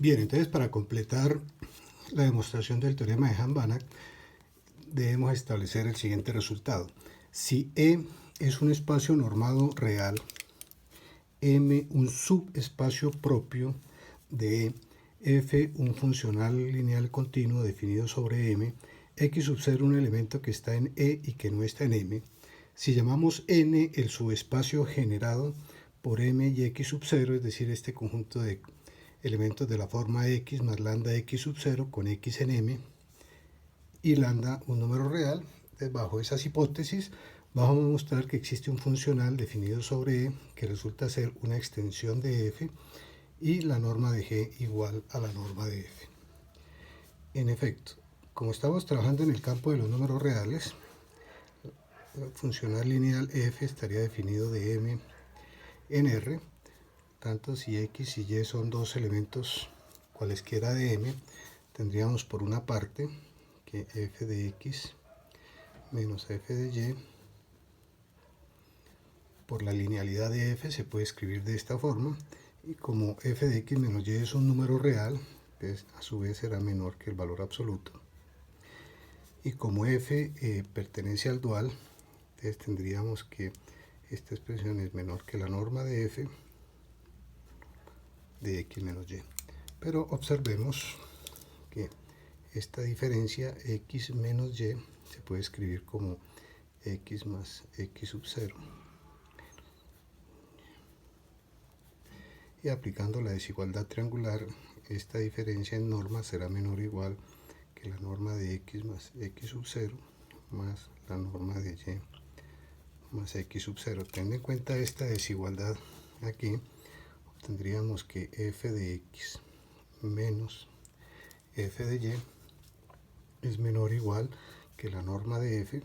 Bien, entonces para completar la demostración del teorema de Hahn-Banach debemos establecer el siguiente resultado. Si E es un espacio normado real, M un subespacio propio de E, F un funcional lineal continuo definido sobre M, X sub 0 un elemento que está en E y que no está en M. Si llamamos N el subespacio generado por M y X sub 0, es decir, este conjunto de elementos de la forma X más lambda X sub 0 con X en M y lambda un número real, entonces bajo esas hipótesis vamos a mostrar que existe un funcional definido sobre E que resulta ser una extensión de F y la norma de G igual a la norma de F. En efecto, como estamos trabajando en el campo de los números reales, el funcional lineal F estaría definido de M en R, tanto si X y Y son dos elementos cualesquiera de M, tendríamos por una parte que F de X menos F de Y por la linealidad de F se puede escribir de esta forma, y como F de X menos Y es un número real, pues a su vez será menor que el valor absoluto. Y como F pertenece al dual, entonces tendríamos que esta expresión es menor que la norma de F de X menos Y. Pero observemos que esta diferencia X menos Y se puede escribir como X más X sub 0. Y aplicando la desigualdad triangular, esta diferencia en norma será menor o igual que la norma de X más X sub 0 más la norma de Y más X sub 0. Teniendo en cuenta esta desigualdad aquí, tendríamos que F de X menos F de Y es menor o igual que la norma de F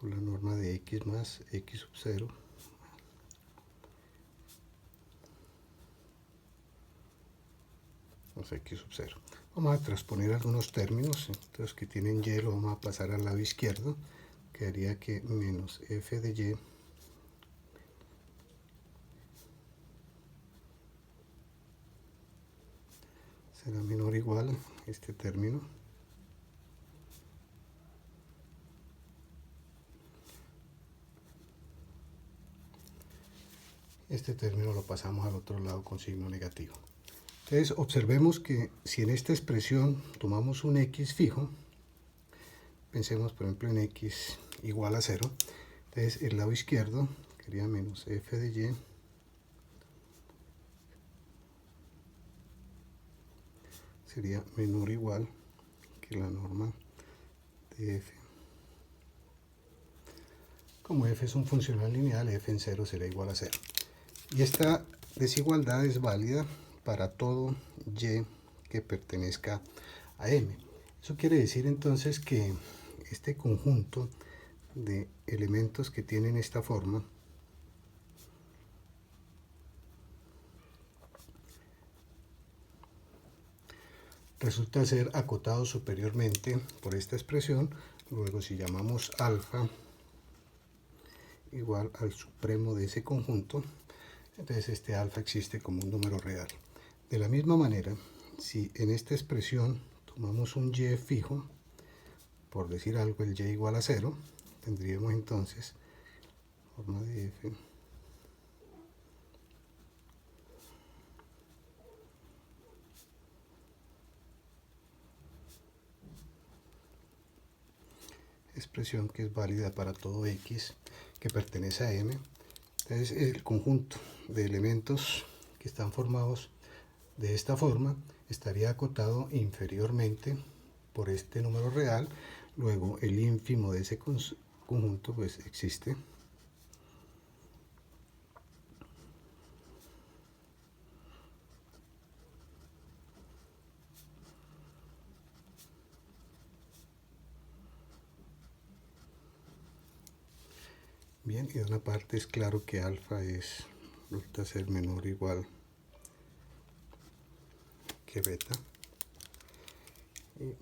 por la norma de X más X sub 0 más X sub 0. Vamos a transponer algunos términos, entonces que tienen Y lo vamos a pasar al lado izquierdo, quedaría que menos F de Y será menor o igual a este término este término lo pasamos al otro lado con signo negativo. Entonces observemos que si en esta expresión tomamos un X fijo, pensemos por ejemplo en X igual a 0, entonces el lado izquierdo sería menos F de Y sería menor o igual que la norma de F. Como F es un funcional lineal, F en 0 será igual a 0. Y esta desigualdad es válida para todo Y que pertenezca a M. Eso quiere decir entonces que este conjunto de elementos que tienen esta forma resulta ser acotado superiormente por esta expresión. Luego si llamamos alfa igual al supremo de ese conjunto, entonces este alfa existe como un número real. De la misma manera, si en esta expresión tomamos un Y fijo, por decir algo el Y igual a 0, tendríamos entonces forma de F expresión que es válida para todo X que pertenece a M. Entonces el conjunto de elementos que están formados de esta forma estaría acotado inferiormente por este número real. Luego el ínfimo de ese conjunto pues existe. Bien, y de una parte es claro que alfa resulta ser menor o igual que beta. Y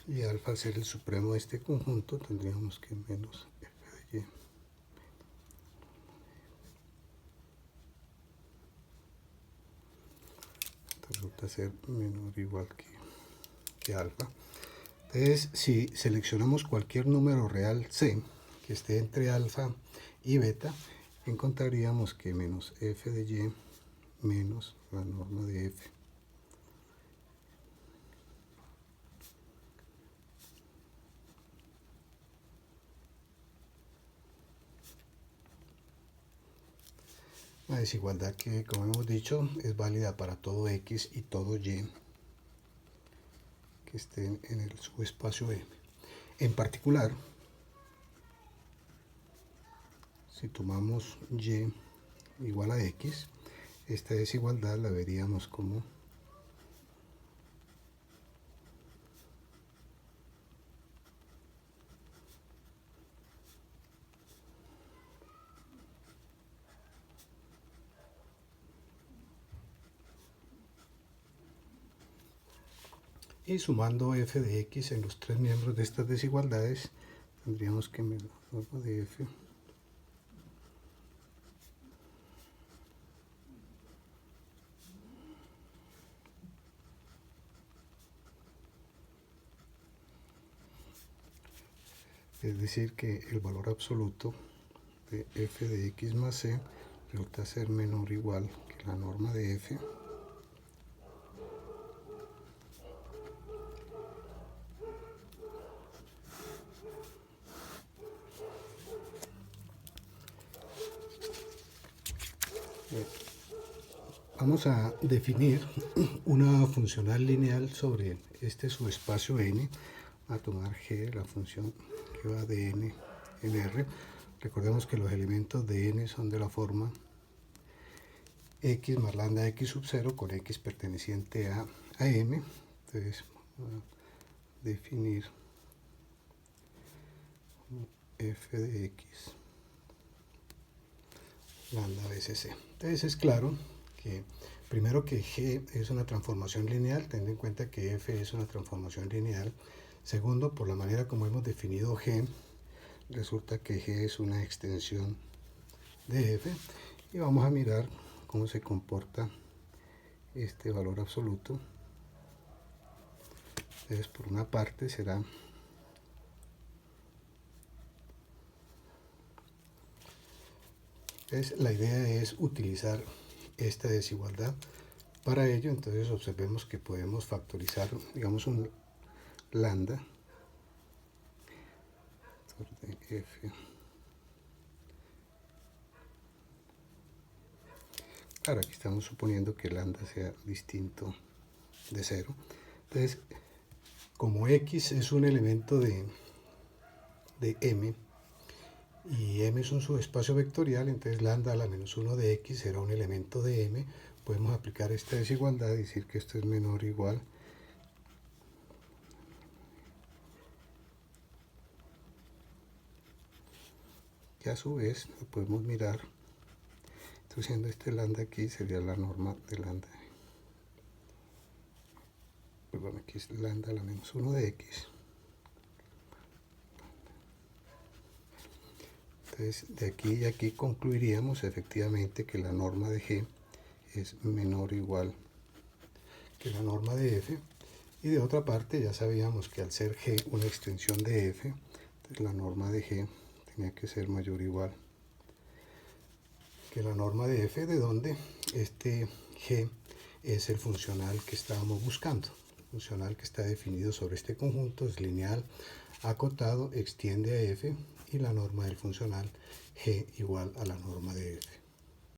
Y alfa, al ser el supremo de este conjunto, tendríamos que menos f de y. Resulta ser menor o igual que alfa. Entonces, si seleccionamos cualquier número real c que esté entre alfa y beta, encontraríamos que menos f de y menos la norma de f. Una desigualdad que, como hemos dicho, es válida para todo x y todo y que estén en el subespacio M. En particular, si tomamos y igual a x, esta desigualdad la veríamos como y sumando f de x en los tres miembros de estas desigualdades, tendríamos que menos norma de f es decir que el valor absoluto de f de x más c resulta ser menor o igual que la norma de f Vamos a definir una funcional lineal sobre este subespacio n. A tomar g, la función que va de n en R. Recordemos que los elementos de n son de la forma x más lambda x sub 0 con x perteneciente a m. Entonces, vamos a definir f de x lambda veces c. Entonces es claro que primero que g es una transformación lineal, teniendo en cuenta que f es una transformación lineal. Segundo, por la manera como hemos definido g, resulta que g es una extensión de f. Y vamos a mirar cómo se comporta este valor absoluto. Entonces, por una parte será la idea es utilizar esta desigualdad. Para ello, entonces observemos que podemos factorizar, digamos, un lambda de f. Claro, aquí estamos suponiendo que lambda sea distinto de 0. Entonces, como x es un elemento de m, y m es un subespacio vectorial, entonces lambda a la menos 1 de x será un elemento de m. Podemos aplicar esta desigualdad y decir que esto es menor o igual que a su vez lo podemos mirar introduciendo este lambda aquí, sería la norma de lambda. Perdón, aquí es lambda a la menos 1 de x. Entonces, de aquí y aquí concluiríamos efectivamente que la norma de g es menor o igual que la norma de f. Y de otra parte, ya sabíamos que al ser g una extensión de f, entonces la norma de g tenía que ser mayor o igual que la norma de f, de donde este g es el funcional que estábamos buscando. El funcional que está definido sobre este conjunto es lineal, acotado, extiende a f, y la norma del funcional g igual a la norma de f.